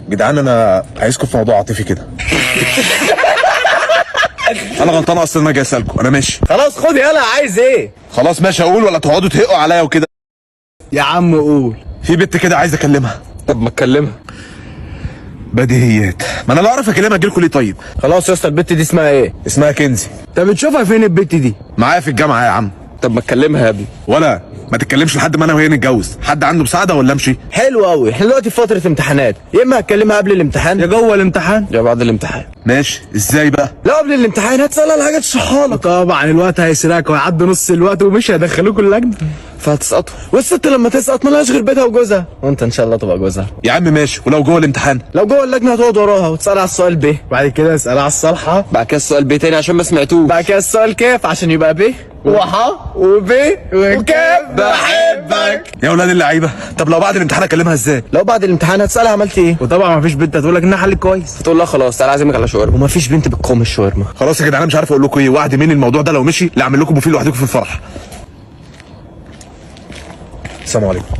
جدعان انا عايزكم في موضوع عاطفي كده. انا غلطان اصلا انا جاي اسالكم، انا ماشي. خلاص خد يلا، عايز ايه؟ خلاص ماشي، اقول ولا تقعدوا تهقوا عليا وكده؟ يا عم قول. في بنت كده عايز اكلمها. طب ما تكلمها. بديهيات، ما انا لو اعرف اكلمها اجيلكوا ليه طيب؟ خلاص يا اسطى، البت دي اسمها ايه؟ اسمها كنزي. انت بتشوفها فين البت دي؟ معايا في الجامعه يا عم. طب ما تكلمها يا ابني. ولا ما تتكلمش لحد ما انا وهي نتجوز. حد عنده مساعده ولا امشي؟ حلو قوي، احنا دلوقتي في فتره امتحانات، يا اما هتكلمها قبل الامتحان يا جوه الامتحان يا بعد الامتحان. ماشي، ازاي بقى؟ لا قبل الامتحان هتسألها على حاجه تشرحها لك. طبعا الوقت هيسرقك وهيعدي نص الوقت ومش هيدخلوكوا اللجنه. فهتسقطوا، والست لما تسقط مالهاش غير بيتها وجوزها، وانت ان شاء الله تبقى جوزها. يا عم ماشي، ولو جوه الامتحان؟ لو جوه اللجنه هتقعد وراها وتسألها على السؤال ب، بعد كده اسالها على الصالحه، بعد كده السؤال ب تاني عشان ما سمعتوش، بعد كده السؤال كيف عشان يبقى ب وح وب وكيف بحبك. يا ولاد اللعيبه، طب لو بعد الامتحان اكلمها ازاي؟ لو بعد الامتحان هتسألها عملت ايه، وطبعا مفيش بنت هتقول لك انها حل كويس. تقول لها خلاص تعالى اعزمك على شاورما، ومفيش بنت بتقوم الشاورما. خلاص يا جدعان انا مش عارف اقول لكم ايه، وعد مني الموضوع ده لو مشي لا اعمل لكم بوفيه لوحدكم في الفرح. السلام عليكم.